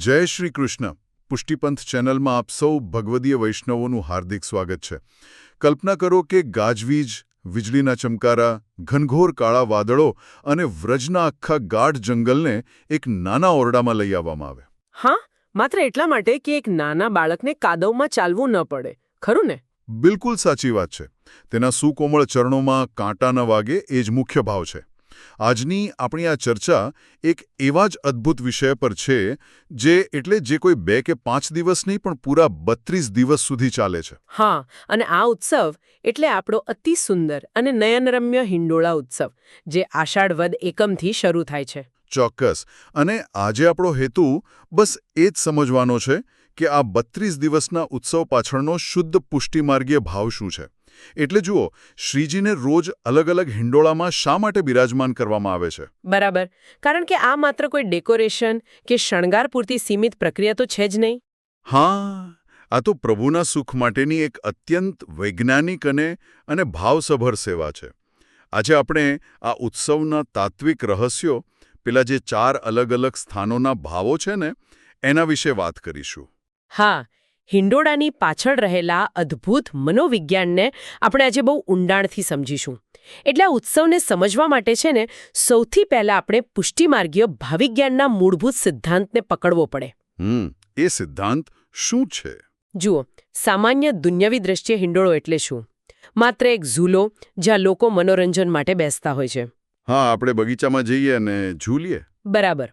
જય શ્રી કૃષ્ણ. પુષ્ટિપંથ ચેનલમાં આપ સૌ ભગવદીય વૈષ્ણવોનું હાર્દિક સ્વાગત છે. કલ્પના કરો કે ગાજવીજ, વીજળીના ચમકારા, ઘનઘોર કાળા વાદળો અને વ્રજના આખા ગાઢ જંગલને એક નાના ઓરડામાં લઈ આવવામાં આવે. હા, માત્ર એટલા માટે કે એક નાના બાળકને કાદવમાં ચાલવું ન પડે, ખરું ને? બિલકુલ સાચી વાત છે. તેના સુકોમળ ચરણોમાં કાંટા ન વાગે એ જ મુખ્ય ભાવ છે. આજની આપણી આ ચર્ચા એક એવા જ અદ્ભુત વિષય પર છે જે કોઈ 2 કે 5 દિવસ નહીં પણ પૂરા 32 દિવસ સુધી ચાલે છે. હા, અને આ ઉત્સવ એટલે આપણો અતિ સુંદર અને નયનરમ્ય હિંડોળા ઉત્સવ, જે આષાઢ વદ એકમથી શરૂ થાય છે. ચોક્કસ. અને આજે આપણો હેતુ બસ એ જ સમજવાનો છે કે આ 32 દિવસના ઉત્સવ પાછળનો શુદ્ધ પુષ્ટિમાર્ગીય ભાવ શું છે. એટલે જુઓ, શ્રીજીને રોજ અલગ અલગ હિંડોળામાં શા માટે બિરાજમાન કરવામાં આવે છે? બરાબર, કારણ કે આ માત્ર કોઈ ડેકોરેશન કે શણગાર પૂરતી સીમિત પ્રક્રિયા તો છે જ નહીં. હા, આ તો પ્રભુના સુખ માટેની એક અત્યંત વૈજ્ઞાનિક અને ભાવસભર સેવા છે. આજે આપણે આ ઉત્સવના તાત્વિક રહસ્યો, પેલા જે 4 અલગ અલગ સ્થાનોના ભાવો છે ને, એના વિશે વાત કરીશું. હા, હિંડોળાની પાછળ રહેલા અદ્ભુત મનોવિજ્ઞાનને આપણે આજે બહુ ઊંડાણથી સમજીશું. એટલે આ ઉત્સવને સમજવા માટે છે ને, સૌથી પહેલા આપણે પુષ્ટિમાર્ગીય ભાવિજ્ઞાનના મૂળભૂત સિદ્ધાંતને પકડવો પડે. એ સિદ્ધાંત શું છે? જુઓ, સામાન્ય દુન્યવી દ્રષ્ટિએ હિંડોળો એટલે શું? માત્ર એક ઝૂલો જ્યાં લોકો મનોરંજન માટે બેસતા હોય છે. હા, આપણે બગીચામાં જઈએ અને ઝૂલીએ. બરાબર.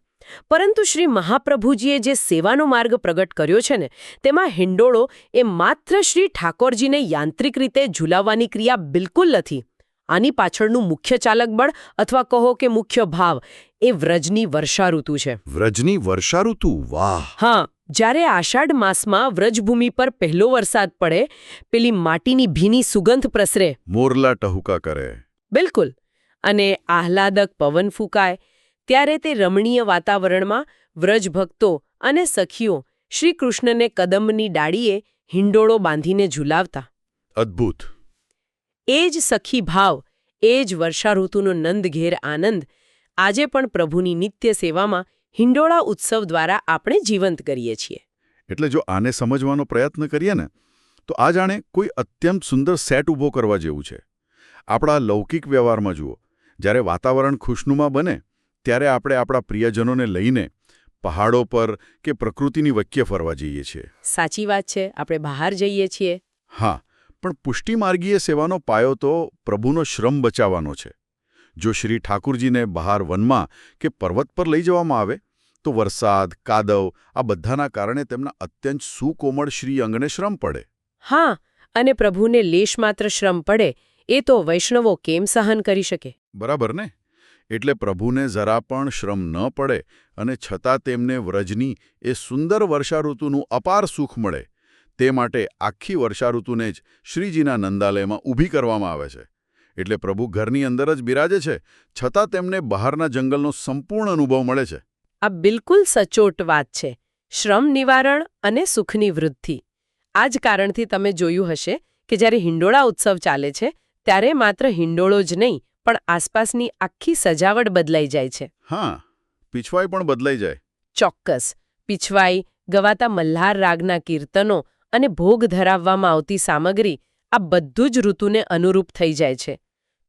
પરંતુ શ્રી મહાપ્રભુજીએ જે સેવાનો માર્ગ પ્રગટ કર્યો છે ને, તેમાં હિંડોળો એ માત્ર શ્રી ઠાકોરજીને યાંત્રિક રીતે ઝૂલાવવાની ક્રિયા બિલકુલ નથી. આની પાછળનું મુખ્ય ચાલક બળ અથવા કહો કે મુખ્ય ભાવ એ વ્રજની વર્ષાઋતુ છે. વ્રજની વર્ષાઋતુ? વાહ! હા, જ્યારે આષાઢ માસમાં વ્રજભૂમિ પર પહેલો વરસાદ પડે, પેલી માટીની ભીની સુગંધ પ્રસરે, મોરલા ટહુકા કરે. બિલકુલ, અને આહલાદક પવન ફૂંકાય, ત્યારે તે રમણીય વાતાવરણમાં વ્રજભક્તો અને સખીઓ શ્રી કૃષ્ણને કદંબની ડાળીએ હિંડોળો બાંધીને ઝૂલાવતા. અદ્ભુત. એ જ સખી ભાવ, એ જ વર્ષાઋતુનો નંદઘેર આનંદ આજે પણ પ્રભુની નિત્ય સેવામાં હિંડોળા ઉત્સવ દ્વારા આપણે જીવંત કરીએ છીએ. એટલે જો આને સમજવાનો પ્રયત્ન કરીએ ને, તો આ જાણે કોઈ અત્યંત સુંદર સેટ ઊભો કરવા જેવું છે. આપણા લૌકિક વ્યવહારમાં જુઓ, જ્યારે વાતાવરણ ખુશનુમા બને, ત્યારે આપણે આપણા પ્રિયજનોને લઈને પહાડો પર કે પ્રકૃતિની વચ્ચે ફરવા જઈએ છીએ. સાચી વાત છે, આપણે બહાર જઈએ છીએ. હા, પણ પુષ્ટિમાર્ગીય સેવાનો પાયો તો પ્રભુનો શ્રમ બચાવવાનો છે. જો શ્રી ઠાકુરજીને બહાર વનમાં કે પર્વત પર લઈ જવામાં આવે, તો વરસાદ, કાદવ આ બધાના કારણે તેમના અત્યંત સુકોમળ શ્રી અંગને શ્રમ પડે. હા, અને પ્રભુને લેશ માત્ર શ્રમ પડે એ તો વૈષ્ણવો કેમ સહન કરી શકે? બરાબર ને? એટલે પ્રભુને જરા પણ શ્રમ ન પડે અને છતાં તેમને વ્રજની એ સુંદર વર્ષાઋતુનું અપાર સુખ મળે, તે માટે આખી વર્ષાઋતુને જ શ્રીજીના નંદાલયમાં ઊભી કરવામાં આવે છે. એટલે પ્રભુ ઘરની અંદર જ બિરાજે છે, છતાં તેમને બહારના જંગલનો સંપૂર્ણ અનુભવ મળે છે. આ બિલકુલ સચોટ વાત છે. શ્રમ નિવારણ અને સુખની વૃદ્ધિ. આ જ કારણથી તમે જોયું હશે કે જ્યારે હિંડોળા ઉત્સવ ચાલે છે, ત્યારે માત્ર હિંડોળો જ નહીં, પણ આસપાસની આખી સજાવટ બદલાઈ જાય છે. હા, પીછવાઈ પણ બદલાઈ જાય. ચોક્કસ. પીછવાઈ, ગવાતા મલ્હાર રાગના કીર્તનો અને ભોગ ધરાવવામાં આવતી સામગ્રી, આ બધું જ ઋતુને અનુરૂપ થઈ જાય છે.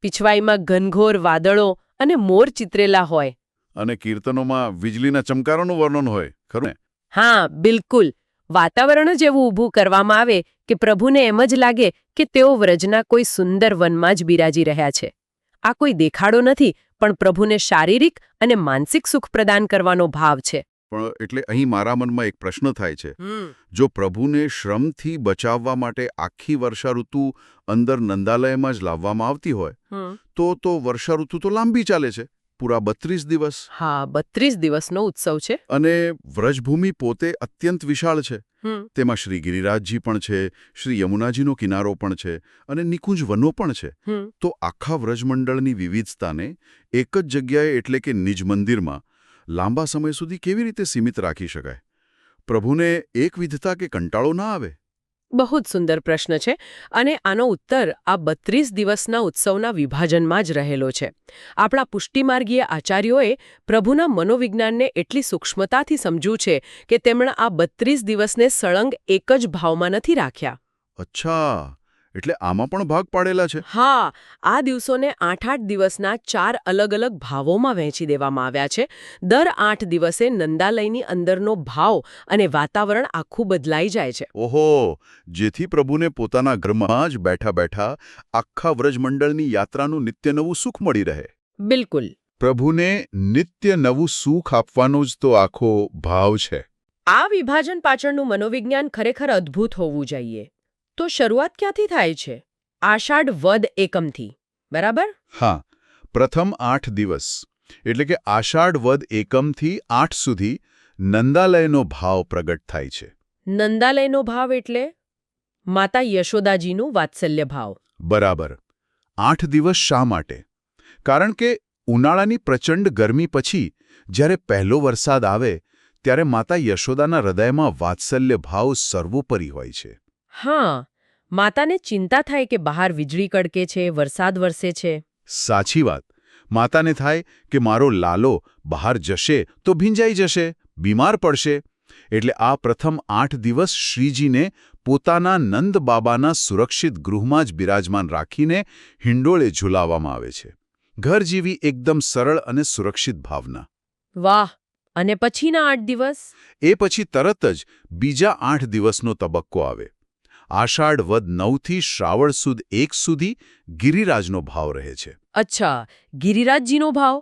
પીછવાઈમાં ઘનઘોર વાદળો અને મોર ચિતરેલા હોય. અને કીર્તનોમાં વીજળીના ચમકારાનું વર્ણન હોય, ખરું ને? હા, બિલકુલ. વાતાવરણ જ એવું ઊભું કરવામાં આવે કે પ્રભુને એમ જ લાગે કે તેઓ વ્રજના કોઈ સુંદર વનમાં જ બિરાજી રહ્યા છે. આ કોઈ દેખાડો નથી, પણ પ્રભુને શારીરિક અને માનસિક સુખ પ્રદાન કરવાનો ભાવ છે. પણ એટલે અહીં મારા મનમાં એક પ્રશ્ન થાય છે. જો પ્રભુને શ્રમથી બચાવવા માટે આખી વર્ષાઋતુ અંદર નંદાલયમાં જ લાવવામાં આવતી હોય, તો વર્ષાઋતુ તો લાંબી ચાલે છે, પૂરા 32 દિવસ. હા, 32 દિવસનો ઉત્સવ છે. અને વ્રજભૂમિ પોતે અત્યંત વિશાળ છે. તેમાં શ્રી ગિરિરાજજી પણ છે, શ્રી યમુનાજીનો કિનારો પણ છે અને નિકુંજ વનો પણ છે. તો આખા વ્રજમંડળની વિવિધતાને એક જ જગ્યાએ એટલે કે નિજ મંદિરમાં લાંબા સમય સુધી કેવી રીતે સીમિત રાખી શકાય? પ્રભુને એકવિધતા કે કંટાળો ના આવે? બહુ જ સુંદર પ્રશ્ન છે અને આનો ઉત્તર આ 32 દિવસના ઉત્સવના વિભાજનમાં જ રહેલો છે. આપણા પુષ્ટિમાર્ગીય આચાર્યોએ પ્રભુના મનોવિજ્ઞાનને એટલી સૂક્ષ્મતાથી સમજ્યું છે કે તેમણે આ 32 દિવસને સળંગ એક જ ભાવમાં નથી રાખ્યા. અચ્છા, એટલે આમાં પણ ભાગ પાડેલા છે. હા, આ દિવસોને 8-8 દિવસના 4 અલગ-અલગ ભાવોમાં વહેંચી દેવામાં આવ્યા છે. દર 8 દિવસે નંદાલયની અંદરનો ભાવ અને વાતાવરણ આખું બદલાઈ જાય છે. ઓહો, જેથી પ્રભુને પોતાના ઘરમાં જ બેઠા બેઠા આખા વ્રજમંડળની યાત્રાનું નિત્ય નવું સુખ મળી રહે. બિલકુલ. પ્રભુને નિત્ય નવું સુખ આપવાનો જ તો આખો ભાવ છે. આ વિભાજન પાછળનું મનોવિજ્ઞાન ખરેખર અદ્ભુત હોવું જોઈએ. તો શરૂઆત ક્યાંથી થાય છે? આષાઢ વદ એકમથી, બરાબર? હા, પ્રથમ 8 દિવસ એટલે કે આષાઢ વદ એકમથી 8 સુધી નંદાલયનો ભાવ પ્રગટ થાય છે. નંદાલયનો ભાવ એટલે માતા યશોદાજીનું વાત્સલ્ય ભાવ. બરાબર. 8 દિવસ શા માટે? કારણ કે ઉનાળાની પ્રચંડ ગરમી પછી જ્યારે પહેલો વરસાદ આવે ત્યારે માતા યશોદાના હૃદયમાં વાત્સલ્ય ભાવ સર્વોપરી હોય છે. હા, માતાને ચિંતા થાય કે બહાર વીજળી કડકે છે, વરસાદ વરસે છે. સાચી વાત. માતાને થાય કે મારો લાલો બહાર જશે તો ભીંજાઈ જશે, બીમાર પડશે. એટલે આ પ્રથમ 8 દિવસ શ્રીજીને પોતાના નંદ બાબાના સુરક્ષિત ગૃહમાં જ બિરાજમાન રાખીને હિંડોળે ઝુલાવવામાં આવે છે. ઘર જેવી એકદમ સરળ અને સુરક્ષિત ભાવના. વાહ! અને પછીના 8 દિવસ? એ પછી તરત જ બીજા 8 દિવસનો તબક્કો આવે. આષાઢ વદ 9થી શ્રાવણ સુદ 1 સુધી ગિરિરાજનો ભાવ રહે છે. અચ્છા, ગિરિરાજજીનો ભાવ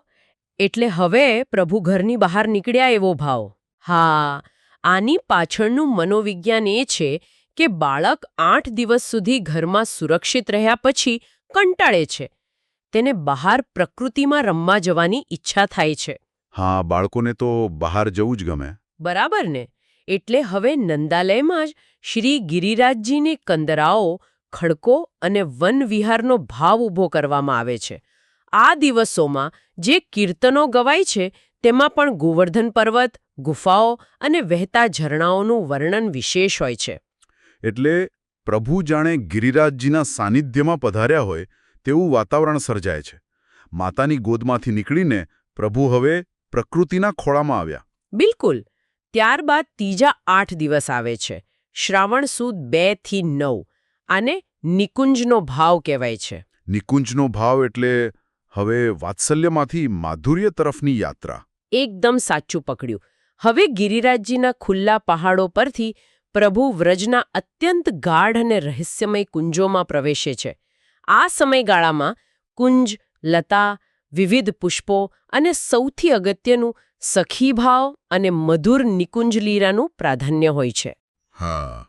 એટલે હવે પ્રભુ ઘરની બહાર નીકળ્યા એવો ભાવ. હા, આની પાછળનું મનોવિજ્ઞાન એ છે કે બાળક 8 દિવસ સુધી ઘરમાં સુરક્ષિત રહ્યા પછી કંટાળે છે. તેને બહાર પ્રકૃતિમાં રમવા જવાની ઈચ્છા થાય છે. હા, બાળકોને તો બહાર જવું જ ગમે. બરાબર ને? એટલે હવે નંદાલયમાં જ શ્રી ગિરિરાજજીની કંદરાઓ, ખડકો અને વનવિહારનો ભાવ ઊભો કરવામાં આવે છે. આ દિવસોમાં જે કીર્તનો ગવાય છે તેમાં પણ ગોવર્ધન પર્વત, ગુફાઓ અને વહેતા ઝરણાઓનું વર્ણન વિશેષ હોય છે. એટલે પ્રભુ જાણે ગિરિરાજજીના સાનિધ્યમાં પધાર્યા હોય તેવું વાતાવરણ સર્જાય છે. માતાની ગોદમાંથી નીકળીને પ્રભુ હવે પ્રકૃતિના ખોળામાં આવ્યા. બિલકુલ. ત્યારબાદ ત્રીજા 8 દિવસ આવે છે, શ્રાવણ સુદ 2 થી 9. આને નિકુંજનો ભાવ કહેવાય છે. નિકુંજનો ભાવ એટલે હવે વાત્સલ્યમાંથી માધુર્ય તરફની યાત્રા. એકદમ સાચું પકડ્યું. હવે ગિરિરાજજીના ખુલ્લા પહાડો પરથી પ્રભુ વ્રજના અત્યંત ગાઢ અને રહસ્યમય કુંજોમાં પ્રવેશે છે. આ સમયગાળામાં કુંજ, લતા, વિવિધ પુષ્પો અને સૌથી અગત્યનું સખીભાવ અને મધુર નિકુંજ લીરાનું પ્રાધાન્ય હોય છે. હા,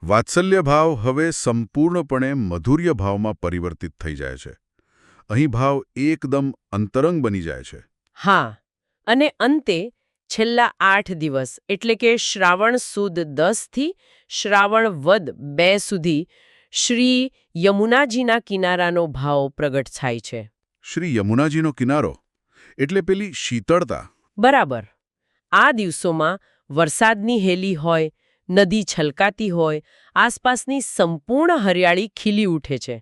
વાત્સલ્ય ભાવ હવે સંપૂર્ણપણે મધુર્ય ભાવમાં પરિવર્તિત થઈ જાય છે. અહીં ભાવ એકદમ અંતરંગ બની જાય છે. હા, અને અંતે છેલ્લા 8 દિવસ એટલે કે શ્રાવણ સુદ 10 થી શ્રાવણ વદ 2 સુધી શ્રી યમુનાજીના કિનારાનો ભાવ પ્રગટ થાય છે. શ્રી યમુનાજીનો કિનારો એટલે પેલી શીતળતા. બરાબર. આ દિવસોમાં વરસાદની હેલી હોય, નદી છલકાતી હોય, આસપાસની સંપૂર્ણ હરિયાળી ખીલી ઉઠે છે.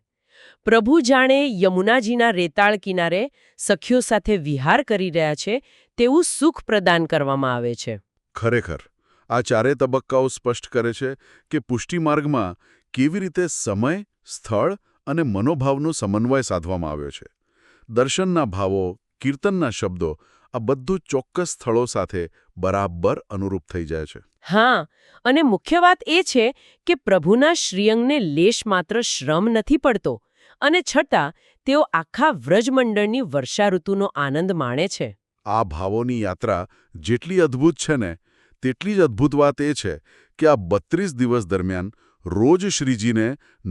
પ્રભુ જાણે યમુનાજીના રેતાળ કિનારે સખીઓ સાથે વિહાર કરી રહ્યા છે તેવું સુખ પ્રદાન કરવામાં આવે છે. ખરેખર આ ચારે તબક્કાઓ સ્પષ્ટ કરે છે કે પુષ્ટિમાર્ગમાં કેવી રીતે સમય, સ્થળ અને મનોભાવનો સમન્વય સાધવામાં આવ્યો છે. દર્શનના ભાવો, કીર્તનના શબ્દો આ બધું ચોક્કસ સ્થળો સાથે બરાબર અનુરૂપ થઈ જાય છે. હા, અને મુખ્ય વાત એ છે કે પ્રભુના શ્રીઅંગને લેશ માત્ર શ્રમ નથી પડતો અને છતાં તેઓ આખા વ્રજમંડળની વર્ષાઋતુનો આનંદ માણે છે. આ ભાવોની યાત્રા જેટલી અદ્ભુત છે ને તેટલી જ અદ્ભુત વાત એ છે કે આ 32 દિવસ દરમિયાન રોજ શ્રીજીને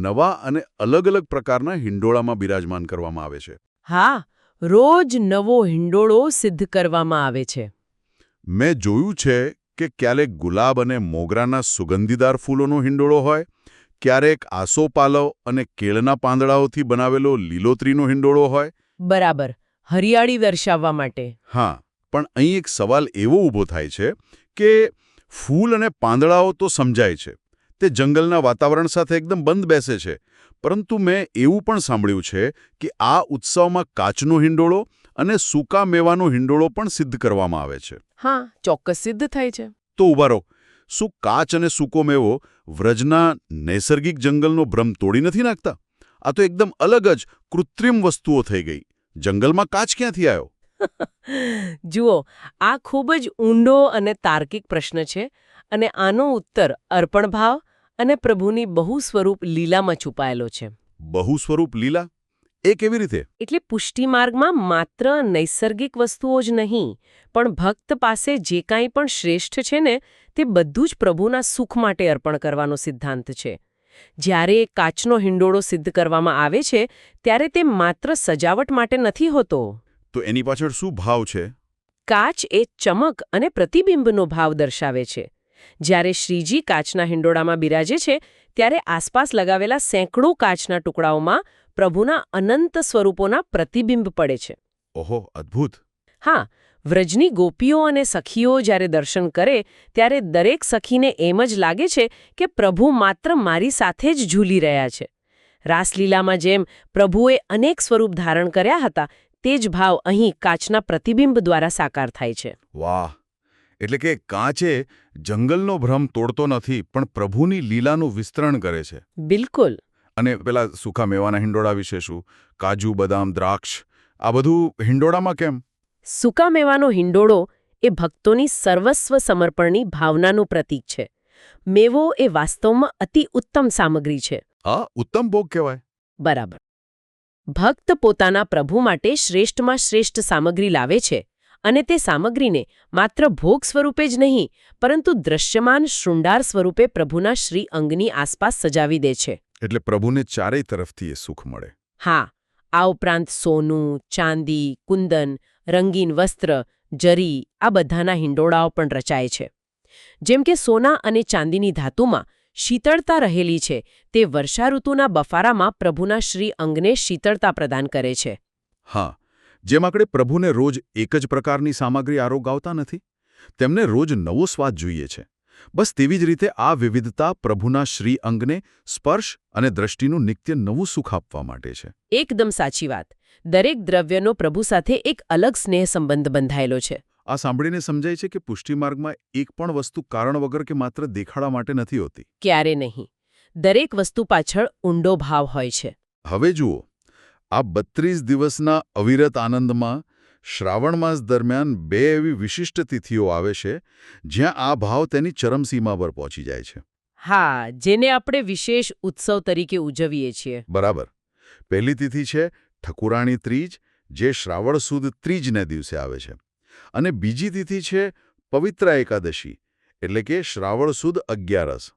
નવા અને અલગ અલગ પ્રકારના હિંડોળામાં બિરાજમાન કરવામાં આવે છે. હા, રોજ નવો હિંડોળો સિદ્ધ કરવામાં આવે છે. મેં જોયું છે કે ક્યારેક ગુલાબ અને મોગરાના સુગંધીદાર ફૂલોનો હિંડોળો હોય, ક્યારેક આસોપાલવ અને કેળના પાંદડાઓથી બનાવેલો લીલોતરીનો હિંડોળો હોય. બરાબર, હરિયાળી દર્શાવવા માટે. હા, પણ અહીં એક સવાલ એવો ઊભો થાય છે કે ફૂલ અને પાંદડાઓ તો સમજાય છે, તે જંગલના વાતાવરણ સાથે એકદમ બંધ બેસે છે. પરંતુ મેં એવું પણ સાંભળ્યું છે કે આ ઉત્સવમાં કાચનો હિંડોળો અને સૂકા મેવાનો હિંડોળો પણ સિદ્ધ કરવામાં આવે છે. હા, ચોક્કસ સિદ્ધ થાય છે. તો ઉભા રહો, શું કાચ અને સૂકો મેવો વ્રજના નૈસર્ગિક જંગલનો ભ્રમ તોડી નથી નાખતા? આ તો એકદમ અલગ જ કૃત્રિમ વસ્તુઓ થઈ ગઈ. જંગલમાં કાચ ક્યાંથી આવ્યો? જુઓ, આ ખૂબ જ ઊંડો અને તાર્કિક પ્રશ્ન છે અને આનો ઉત્તર અર્પણભાવ અને પ્રભુની બહુ સ્વરૂપ લીલામાં છુપાયેલો છે. બહુ સ્વરૂપ લીલા? એ કેવી રીતે? એટલે પુષ્ટિ માર્ગમાં માત્ર નૈસર્ગિક વસ્તુઓ જ નહીં, પણ ભક્ત પાસે જે કાંઈ પણ શ્રેષ્ઠ છે ને, તે બધું જ પ્રભુના સુખ માટે અર્પણ કરવાનો સિદ્ધાંત છે. જ્યારે કાચનો હિંડોળો સિદ્ધ કરવામાં આવે છે, ત્યારે તે માત્ર સજાવટ માટે નથી હોતો. તો એની પાછળ શું ભાવ છે? કાચ એ ચમક અને પ્રતિબિંબનો ભાવ દર્શાવે છે. જ્યારે શ્રીજી કાચના હિંડોળામાં બિરાજે છે, ત્યારે આસપાસ લગાવેલા સેંકડો કાચના ટુકડાઓમાં પ્રભુના અનંત સ્વરૂપોના પ્રતિબિંબ પડે છે. ઓહો, અદ્ભુત! હા, વ્રજની ગોપીઓ અને સખીઓ જ્યારે દર્શન કરે, ત્યારે દરેક સખીને એમ જ લાગે છે કે પ્રભુ માત્ર મારી સાથે જ ઝૂલી રહ્યા છે. રાસલીલામાં જેમ પ્રભુએ અનેક સ્વરૂપ ધારણ કર્યા હતા, તે જ ભાવ અહીં કાચના પ્રતિબિંબ દ્વારા સાકાર થાય છે. વાહ! એટલે કે કાચે જંગલનો ભ્રમ તોડતો નથી, પણ પ્રભુની લીલાનું વિસ્તરણ કરે છે. બિલકુલ. અને પેલા સૂકા મેવાના હિંડોળા વિશે શું? કાજુ, બદામ, દ્રાક્ષ, આ બધું હિંડોળામાં કેમ? સૂકા મેવાનો હિંડોળો એ ભક્તોની સર્વસ્વ સમર્પણની ભાવનાનું પ્રતીક છે. મેવો એ વાસ્તવમાં અતિ ઉત્તમ સામગ્રી છે. આ ઉત્તમ ભોગ કહેવાય. બરાબર. ભક્ત પોતાના પ્રભુ માટે શ્રેષ્ઠમાં શ્રેષ્ઠ સામગ્રી લાવે છે અને તે સામગ્રીને માત્ર ભોગ સ્વરૂપે જ નહીં, પરંતુ દ્રશ્યમાન શૃંગાર સ્વરૂપે પ્રભુના શ્રી અંગની આસપાસ સજાવી દે છે. એટલે પ્રભુને ચારેય તરફથી એ સુખ મળે. હા, આ ઉપરાંત સોનું, ચાંદી, કુંદન, રંગીન વસ્ત્ર, જરી આ બધાના હિંડોળાઓ પણ રચાય છે. જેમ કે સોના અને ચાંદીની ધાતુમાં શીતળતા રહેલી છે, તે વર્ષાઋતુના બફારામાં પ્રભુના શ્રી અંગને શીતળતા પ્રદાન કરે છે. હા, જેમ આપણે પ્રભુને રોજ એક જ પ્રકારની સામગ્રી આરોગાવતા નથી, તેમને રોજ નવો સ્વાદ જોઈએ છે. બસ તેવી જ રીતે આ વિવિધતા પ્રભુના શ્રી અંગને સ્પર્શ અને દ્રષ્ટિનું નિત્ય નવું સુખ આપવા માટે છે. એકદમ સાચી વાત. દરેક દ્રવ્યનો પ્રભુ સાથે એક અલગ સ્નેહ સંબંધ બંધાયેલો છે. આ સાંભળીને સમજાય છે કે પુષ્ટિમાર્ગમાં એક પણ વસ્તુ કારણ વગર કે માત્ર દેખાડા માટે નથી હોતી. ક્યારે નહીં. દરેક વસ્તુ પાછળ ઊંડો ભાવ હોય છે. હવે જુઓ, આ 32 દિવસના અવિરત આનંદમાં શ્રાવણ માસ દરમિયાન 2 એવી વિશિષ્ટ તિથિઓ આવે છે જ્યાં આ ભાવ તેની ચરમસીમા પર પહોંચી જાય છે. હા, જેને આપણે વિશેષ ઉત્સવ તરીકે ઉજવીએ છીએ. બરાબર. પહેલી તિથિ છે ઠકુરાણી ત્રીજ, જે શ્રાવણ સુદ ત્રીજને દિવસે આવે છે. અને બીજી તિથિ છે પવિત્ર એકાદશી, એટલે કે શ્રાવણ સુદ 11.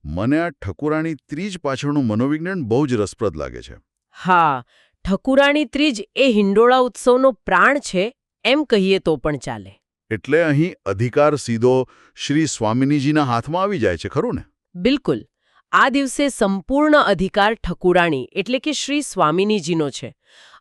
મને આ ઠકુરાણી ત્રીજ પાછળનું મનોવિજ્ઞાન બહુ જ રસપ્રદ લાગે છે. હા, ઠકુરાણી ત્રીજ એ હિંડોળા ઉત્સવનો પ્રાણ છે, એમ કહીએ તો પણ ચાલે. એટલે અહીં અધિકાર સીધો શ્રી સ્વામિનીજીના હાથમાં આવી જાય છે, ખરું ને? બિલકુલ. આ દિવસે સંપૂર્ણ અધિકાર ઠકુરાણી એટલે કે શ્રી સ્વામિનીજીનો છે.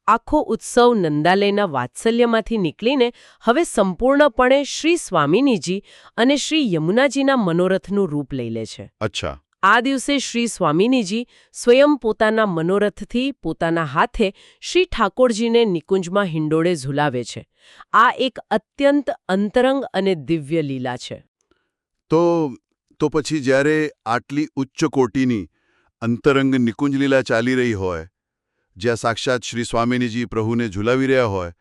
આખો ઉત્સવ નંદાલયના વાત્સલ્યમાંથી નીકળીને હવે સંપૂર્ણપણે શ્રી સ્વામિનીજી અને શ્રી યમુનાજીના મનોરથનું રૂપ લઈ લે છે. અચ્છા. આ દિવસે શ્રી સ્વામિનીજી સ્વયં પોતાના મનોરથથી પોતાના હાથે શ્રી ઠાકોરજીને નિકુંજમાં હિંડોળે ઝુલાવે છે. આ એક અત્યંત અંતરંગ અને દિવ્ય લીલા છે. તો પછી જ્યારે આટલી ઉચ્ચ કોટીની અંતરંગ નિકુંજ લીલા ચાલી રહી હોય, જ્યાં સાક્ષાત શ્રી સ્વામિનીજી પ્રભુને ઝુલાવી રહ્યા હોય,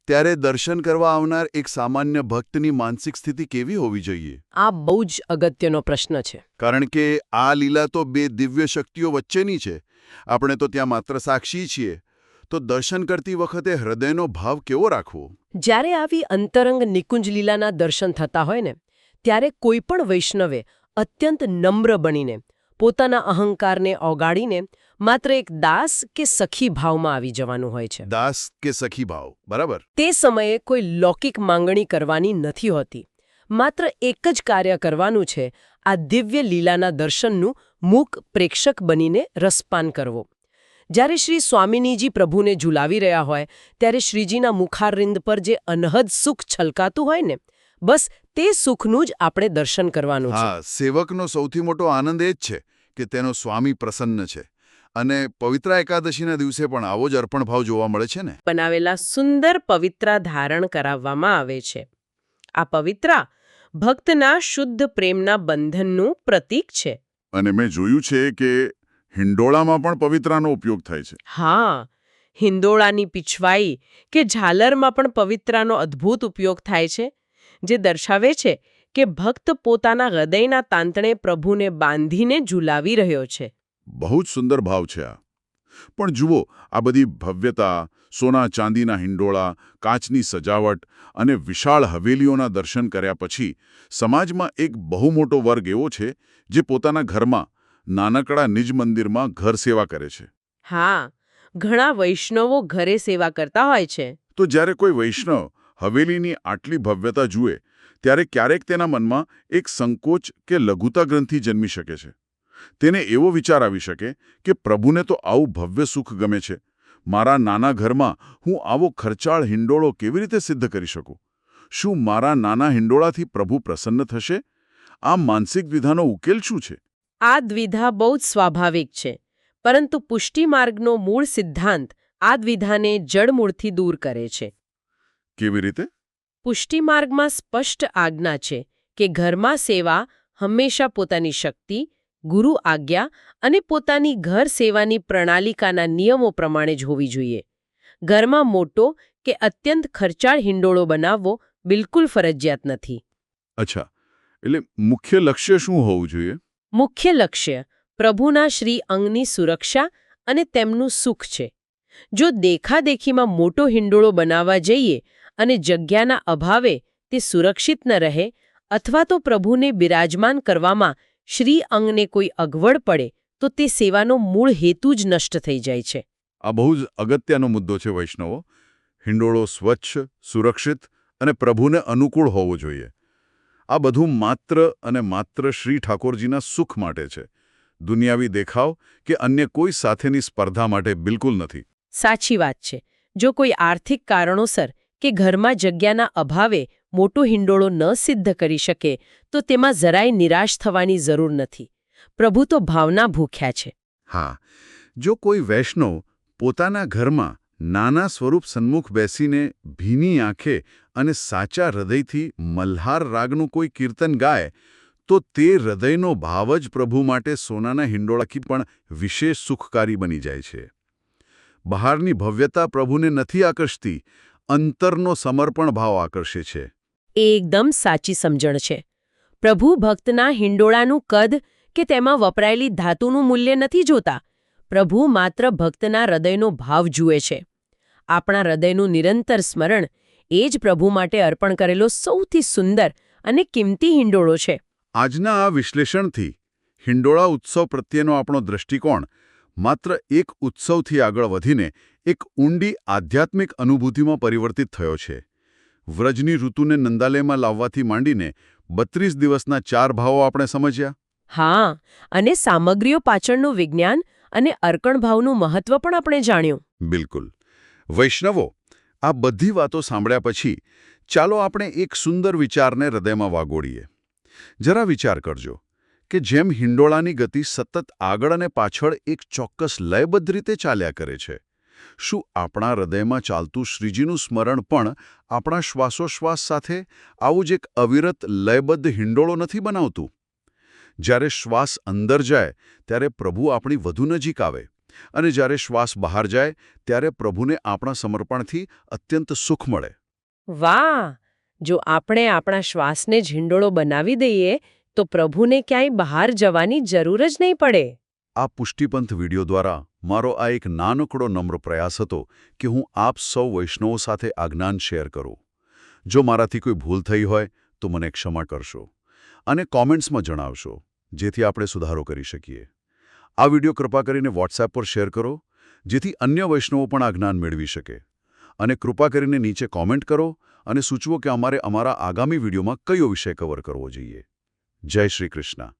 ત્યારે દર્શન કરવા આવનાર એક સામાન્ય ભક્તની માનસિક સ્થિતિ કેવી હોવી જોઈએ? આ બહુ જ અગત્યનો પ્રશ્ન છે. કારણ કે આ લીલા તો 2 દિવ્ય શક્તિઓ વચ્ચેની છે. આપણે તો ત્યાં માત્ર સાક્ષી છીએ. તો દર્શન કરતી વખતે હૃદયનો ભાવ કેવો રાખવો? જ્યારે આવી અંતરંગ નિકુંજ લીલાના દર્શન થતા હોય ને, ત્યારે કોઈ પણ વૈષ્ણવે અત્યંત નમ્ર બનીને પોતાના અહંકારને ઓગાળીને માત્ર એક દાસ કે સખી ભાવમાં આવી જવાનું હોય છે. દાસ કે સખી ભાવ, બરાબર. તે સમયે કોઈ લૌકિક માંગણી કરવાની નથી હોતી. માત્ર એક જ કાર્ય કરવાનું છે, આ દિવ્ય લીલાના દર્શનનું મૂક પ્રેક્ષક બનીને રસપાન કરવો. જ્યારે શ્રી સ્વામિનીજી પ્રભુને ઝુલાવી રહ્યા હોય, ત્યારે શ્રીજીના મુખારવિંદ પર જે અનહદ સુખ છલકાતું હોય ને, બસ તે સુખનું જ આપણે દર્શન કરવાનું છે. હા, સેવકનો સૌથી મોટો આનંદ એ જ છે કે તેનો સ્વામી પ્રસન્ન છે. અને પવિત્ર એકાદશીના દિવસે પણ આવો જ અર્પણ ભાવ જોવા મળે છે ને. બનાવેલા સુંદર પવિત્રા ધારણ કરાવવામાં આવે છે. આ પવિત્રા ભક્તના શુદ્ધ પ્રેમના બંધનનું પ્રતીક છે. અને મેં જોયું છે કે હિંડોળામાં પણ પવિત્રાનો ઉપયોગ થાય છે. હા, હિંદોળાની પીછવાઈ કે ઝાલરમાં પણ પવિત્રાનો અદ્ભુત ઉપયોગ થાય છે, જે દર્શાવે છે કે ભક્ત પોતાના હૃદયના તાંતણે પ્રભુને બાંધીને ઝુલાવી રહ્યો છે. બહુ જ સુંદર ભાવ છે આ. પણ જુઓ, આ બધી ભવ્યતા, સોના ચાંદીના હિંડોળા, કાચની સજાવટ અને વિશાળ હવેલીઓના દર્શન કર્યા પછી સમાજમાં એક બહુ મોટો વર્ગ એવો છે જે પોતાના ઘરમાં નાનકડા નિજ મંદિરમાં ઘર સેવા કરે છે. હા, ઘણા વૈષ્ણવો ઘરે સેવા કરતા હોય છે. તો જ્યારે કોઈ વૈષ્ણવ હવેલીની આટલી ભવ્યતા જુએ ત્યારે ક્યારેક તેના મનમાં એક સંકોચ કે લઘુતા ગ્રંથિ જન્મી શકે છે. તેને એવો વિચાર આવી શકે કે પ્રભુને તો આવું ભવ્ય સુખ ગમે છે, મારા નાના ઘરમાં હું આવો ખર્ચાળ હિંડોળો કેવી રીતે સિદ્ધ કરી શકું? શું મારા નાના હિંડોળાથી પ્રભુ પ્રસન્ન થશે? આ માનસિક દ્વિધાનો ઉકેલ શું છે? આ દ્વિધા બહુ જ સ્વાભાવિક છે, પરંતુ પુષ્ટિ માર્ગનો મૂળ સિદ્ધાંત આ દ્વિધાને જડમૂળથી દૂર કરે છે. કેવી રીતે? પુષ્ટિ માર્ગમાં સ્પષ્ટ આજ્ઞા છે કે ઘરમાં સેવા હંમેશા પોતાની શક્તિ, ગુરુ આજ્ઞા અને પોતાની ઘર સેવાની પ્રણાલિકાના નિયમો પ્રમાણે જ હોવી જોઈએ. ઘરમાં મોટો કે અત્યંત ખર્ચાળ હિંડોળો બનાવવો બિલકુલ ફરજિયાત નથી. અચ્છા, એટલે મુખ્ય લક્ષ્ય શું હોવું જોઈએ? મુખ્ય લક્ષ્ય પ્રભુના શ્રી અંગની સુરક્ષા અને તેમનું સુખ છે. જો દેખાદેખીમાં મોટો હિંડોળો બનાવવા જઈએ અને જગ્યાના અભાવે તે સુરક્ષિત ન રહે, અથવા તો પ્રભુને બિરાજમાન કરવામાં શ્રી અંગને કોઈ અગવડ પડે, તો તે સેવાનો મૂળ હેતુ જ નષ્ટ થઈ જાય છે. આ બહુ જ અગત્યનો મુદ્દો છે વૈષ્ણવો. હિંડોળો સ્વચ્છ, સુરક્ષિત અને પ્રભુને અનુકૂળ હોવો જોઈએ. આ બધું માત્ર અને માત્ર શ્રી ઠાકોરજીના સુખ માટે છે. દુનિયાવી દેખાવ કે અન્ય કોઈ સાથેની સ્પર્ધા માટે બિલકુલ નથી. સાચી વાત છે. જો કોઈ આર્થિક કારણોસર કે ઘરમાં જગ્યાના અભાવે મોટો હિંડોળો ન સિદ્ધ કરી શકે, તો તેમાં જરાય નિરાશ થવાની જરૂર નથી. પ્રભુ તો ભાવના ભૂખ્યા છે. હા, જો કોઈ વૈષ્ણવ પોતાના ઘરમાં નાના સ્વરૂપ સન્મુખ બેસીને ભીની આંખે અને સાચા હૃદયથી મલ્હાર રાગનું કોઈ કીર્તન ગાય, તો તે હૃદયનો ભાવ જ પ્રભુ માટે સોનાના હિંડોળાથી પણ વિશેષ સુખકારી બની જાય છે. બહારની ભવ્યતા પ્રભુને નથી આકર્ષતી, અંતરનો સમર્પણ ભાવ આકર્ષે છે. એ એકદમ સાચી સમજણ છે. પ્રભુ ભક્તના હિંડોળાનું કદ કે તેમાં વપરાયેલી ધાતુનું મૂલ્ય નથી જોતા. પ્રભુ માત્ર ભક્તના હૃદયનો ભાવ જુએ છે. આપણા હૃદયનું નિરંતર સ્મરણ એ જ પ્રભુ માટે અર્પણ કરેલો સૌથી સુંદર અને કિંમતી હિંડોળો છે. આજના આ વિશ્લેષણથી હિંડોળા ઉત્સવ પ્રત્યેનો આપણો દૃષ્ટિકોણ માત્ર એક ઉત્સવથી આગળ વધીને એક ઊંડી આધ્યાત્મિક અનુભૂતિમાં પરિવર્તિત થયો છે. વ્રજની ઋતુને નંદાલયમાં લાવવાથી માંડીને 32 દિવસના 4 ભાવો આપણે સમજ્યા. હા, અને સામગ્રીઓ પાછળનું વિજ્ઞાન અને અર્પણ ભાવનું મહત્વ પણ આપણે જાણ્યું. બિલકુલ. વૈષ્ણવો, આ બધી વાતો સાંભળ્યા પછી ચાલો આપણે એક સુંદર વિચારને હૃદયમાં વાગોળીએ. જરા વિચાર કરજો કે જેમ હિંડોળાની ગતિ સતત આગળ અને પાછળ એક ચોક્કસ લયબદ્ધ રીતે ચાલ્યા કરે છે, શું આપણા હૃદયમાં ચાલતું શ્રીજીનું સ્મરણ પણ આપણા શ્વાસોશ્વાસ સાથે આવું જ એક અવિરત લયબદ્ધ હિંડોળો નથી બનાવતું? જ્યારે શ્વાસ અંદર જાય ત્યારે પ્રભુ આપણી વધુ નજીક આવે, અને જ્યારે શ્વાસ બહાર જાય ત્યારે પ્રભુને આપણા સમર્પણથી અત્યંત સુખ મળે. વાહ! જો આપણે આપણા શ્વાસને જ હિંડોળો બનાવી દઈએ તો પ્રભુને ક્યાંય બહાર જવાની જરૂર જ નહીં પડે. આ પુષ્ટિપંથ વિડિયો દ્વારા મારો આ એક નાનકડો નમ્ર પ્રયાસ હતો કે હું આપ સૌ વૈષ્ણવો સાથે આ જ્ઞાન શેર કરું. જો મારાથી કોઈ ભૂલ થઈ હોય તો મને ક્ષમા કરશો અને કોમેન્ટ્સમાં જણાવશો, જેથી આપણે સુધારો કરી શકીએ. આ વિડિયો કૃપા કરીને વોટ્સએપ પર શેર કરો, જેથી અન્ય વૈષ્ણવો પણ આ જ્ઞાન મેળવી શકે. અને કૃપા કરીને નીચે કોમેન્ટ કરો અને સૂચવો કે અમારે અમારા આગામી વિડિયોમાં કયો વિષય કવર કરવો જોઈએ. જય શ્રી કૃષ્ણ.